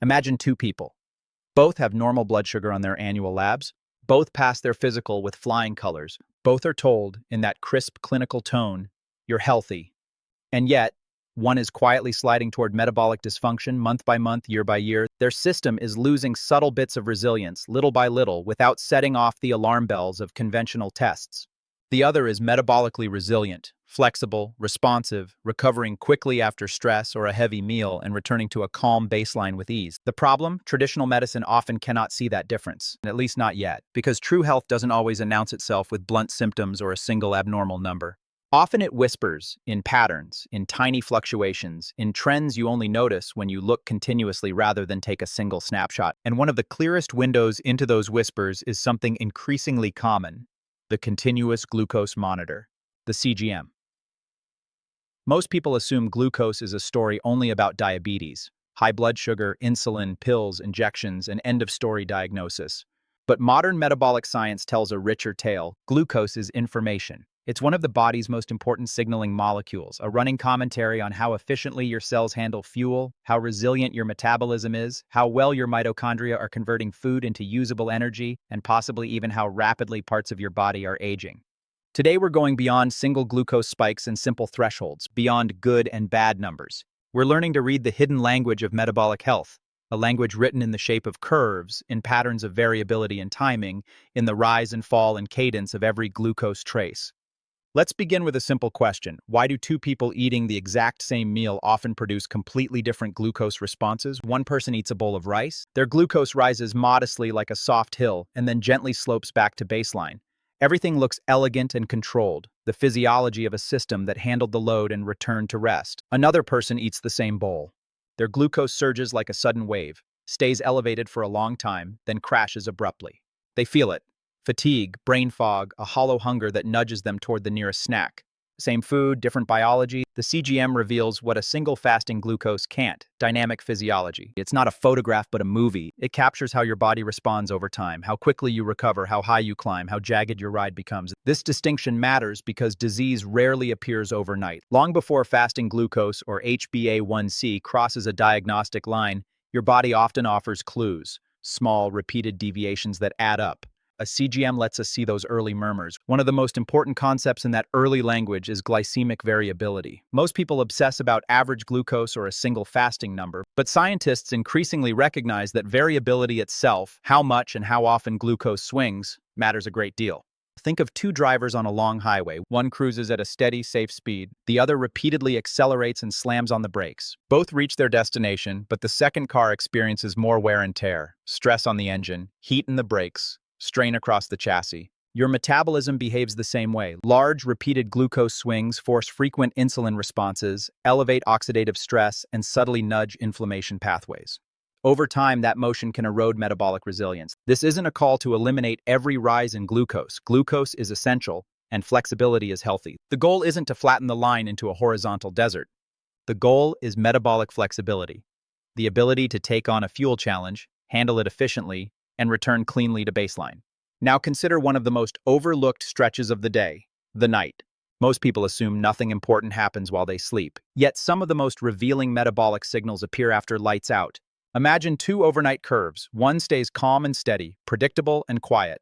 Imagine two people. Both have normal blood sugar on their annual labs. Both pass their physical with flying colors. Both are told, in that crisp clinical tone, you're healthy. And yet, one is quietly sliding toward metabolic dysfunction month by month, year by year. Their system is losing subtle bits of resilience, little by little, without setting off the alarm bells of conventional tests. The other is metabolically resilient, flexible, responsive, recovering quickly after stress or a heavy meal and returning to a calm baseline with ease. The problem? Traditional medicine often cannot see that difference, at least not yet, because true health doesn't always announce itself with blunt symptoms or a single abnormal number. Often it whispers, in patterns, in tiny fluctuations, in trends you only notice when you look continuously rather than take a single snapshot. And one of the clearest windows into those whispers is something increasingly common: the continuous glucose monitor, the CGM. Most people assume glucose is a story only about diabetes, high blood sugar, insulin, pills, injections, and end-of-story diagnosis. But modern metabolic science tells a richer tale. Glucose is information. It's one of the body's most important signaling molecules, a running commentary on how efficiently your cells handle fuel, how resilient your metabolism is, how well your mitochondria are converting food into usable energy, and possibly even how rapidly parts of your body are aging. Today we're going beyond single glucose spikes and simple thresholds, beyond good and bad numbers. We're learning to read the hidden language of metabolic health, a language written in the shape of curves, in patterns of variability and timing, in the rise and fall and cadence of every glucose trace. Let's begin with a simple question. Why do two people eating the exact same meal often produce completely different glucose responses? One person eats a bowl of rice. Their glucose rises modestly like a soft hill and then gently slopes back to baseline. Everything looks elegant and controlled, the physiology of a system that handled the load and returned to rest. Another person eats the same bowl. Their glucose surges like a sudden wave, stays elevated for a long time, then crashes abruptly. They feel it. Fatigue, brain fog, a hollow hunger that nudges them toward the nearest snack. Same food, different biology. The CGM reveals what a single fasting glucose can't: dynamic physiology. It's not a photograph but a movie. It captures how your body responds over time, how quickly you recover, how high you climb, how jagged your ride becomes. This distinction matters because disease rarely appears overnight. Long before fasting glucose, or HbA1c, crosses a diagnostic line, your body often offers clues, small, repeated deviations that add up. A CGM lets us see those early murmurs. One of the most important concepts in that early language is glycemic variability. Most people obsess about average glucose or a single fasting number, but scientists increasingly recognize that variability itself, how much and how often glucose swings, matters a great deal. Think of two drivers on a long highway. One cruises at a steady, safe speed. The other repeatedly accelerates and slams on the brakes. Both reach their destination, but the second car experiences more wear and tear, stress on the engine, heat in the brakes, strain across the chassis. Your metabolism behaves the same way. Large, repeated glucose swings force frequent insulin responses, elevate oxidative stress, and subtly nudge inflammation pathways. Over time, that motion can erode metabolic resilience. This isn't a call to eliminate every rise in glucose. Glucose is essential, and flexibility is healthy. The goal isn't to flatten the line into a horizontal desert. The goal is metabolic flexibility, the ability to take on a fuel challenge, handle it efficiently, and return cleanly to baseline. Now consider one of the most overlooked stretches of the day: the night. Most people assume nothing important happens while they sleep, yet some of the most revealing metabolic signals appear after lights out. Imagine two overnight curves. One stays calm and steady, predictable and quiet.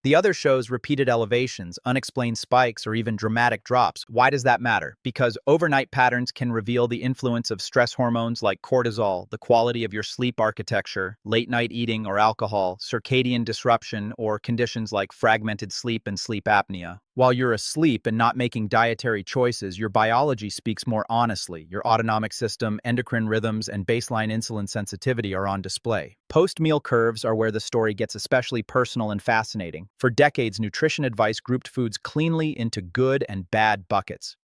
The other shows repeated elevations, unexplained spikes, or even dramatic drops. Why does that matter? Because overnight patterns can reveal the influence of stress hormones like cortisol, the quality of your sleep architecture, late-night eating or alcohol, circadian disruption, or conditions like fragmented sleep and sleep apnea. While you're asleep and not making dietary choices, your biology speaks more honestly. Your autonomic system, endocrine rhythms, and baseline insulin sensitivity are on display. Post-meal curves are where the story gets especially personal and fascinating. For decades, nutrition advice grouped foods cleanly into good and bad buckets.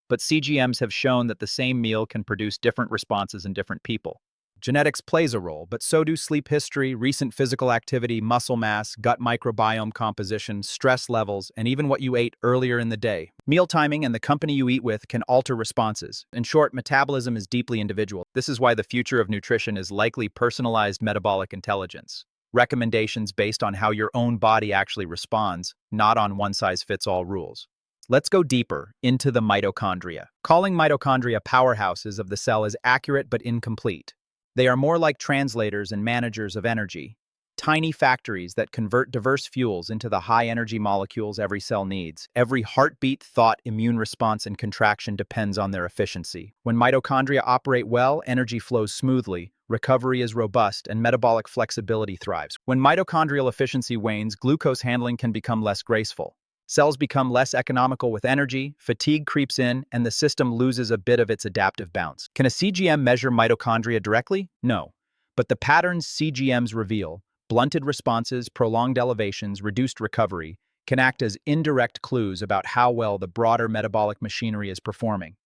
But CGMs have shown that the same meal can produce different responses in different people. Genetics plays a role, but so do sleep history, recent physical activity, muscle mass, gut microbiome composition, stress levels, and even what you ate earlier in the day. Meal timing and the company you eat with can alter responses. In short, metabolism is deeply individual. This is why the future of nutrition is likely personalized metabolic intelligence. Recommendations based on how your own body actually responds, not on one-size-fits-all rules. Let's go deeper into the mitochondria. Calling mitochondria powerhouses of the cell is accurate but incomplete. They are more like translators and managers of energy, tiny factories that convert diverse fuels into the high-energy molecules every cell needs. Every heartbeat, thought, immune response, and contraction depends on their efficiency. When mitochondria operate well, energy flows smoothly, recovery is robust, and metabolic flexibility thrives. When mitochondrial efficiency wanes, glucose handling can become less graceful. Cells become less economical with energy, fatigue creeps in, and the system loses a bit of its adaptive bounce. Can a CGM measure mitochondria directly? No. But the patterns CGMs reveal, blunted responses, prolonged elevations, reduced recovery, can act as indirect clues about how well the broader metabolic machinery is performing.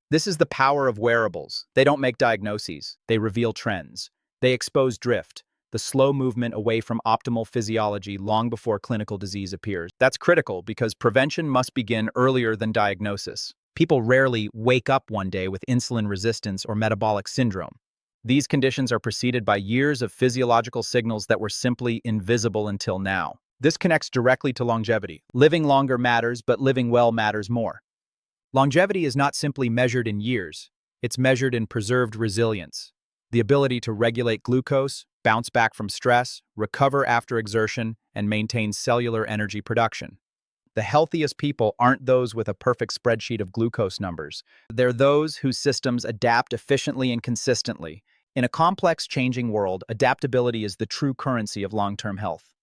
This is the power of wearables. They don't make diagnoses, they reveal trends. They expose drift, the slow movement away from optimal physiology long before clinical disease appears. That's critical because prevention must begin earlier than diagnosis. People rarely wake up one day with insulin resistance or metabolic syndrome. These conditions are preceded by years of physiological signals that were simply invisible until now. This connects directly to longevity. Living longer matters, but living well matters more. Longevity is not simply measured in years, it's measured in preserved resilience. The ability to regulate glucose, bounce back from stress, recover after exertion, and maintain cellular energy production. The healthiest people aren't those with a perfect spreadsheet of glucose numbers. They're those whose systems adapt efficiently and consistently. In a complex, changing world, adaptability is the true currency of long-term health.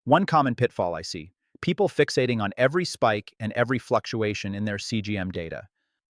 One common pitfall I see: people fixating on every spike and every fluctuation in their CGM data.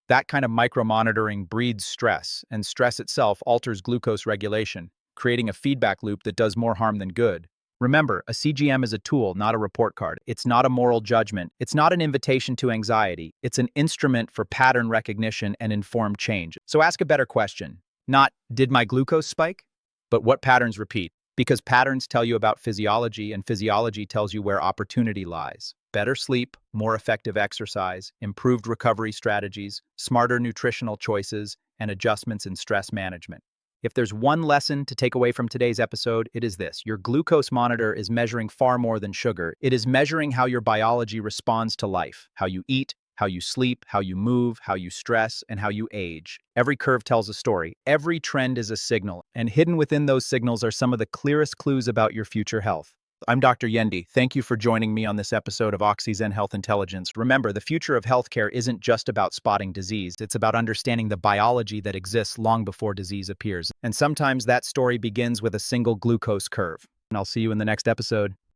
That kind of micromonitoring breeds stress, and stress itself alters glucose regulation, creating a feedback loop that does more harm than good. Remember, a CGM is a tool, not a report card. It's not a moral judgment. It's not an invitation to anxiety. It's an instrument for pattern recognition and informed change. So ask a better question. Not, did my glucose spike? But what patterns repeat? Because patterns tell you about physiology, and physiology tells you where opportunity lies. Better sleep, more effective exercise, improved recovery strategies, smarter nutritional choices, and adjustments in stress management. If there's one lesson to take away from today's episode, it is this: your glucose monitor is measuring far more than sugar. It is measuring how your biology responds to life, how you eat, how you sleep, how you move, how you stress, and how you age. Every curve tells a story. Every trend is a signal, and hidden within those signals are some of the clearest clues about your future health. I'm Dr. Yendi. Thank you for joining me on this episode of Oxyzen Health Intelligence. Remember, the future of healthcare isn't just about spotting disease. It's about understanding the biology that exists long before disease appears. And sometimes that story begins with a single glucose curve. And I'll see you in the next episode.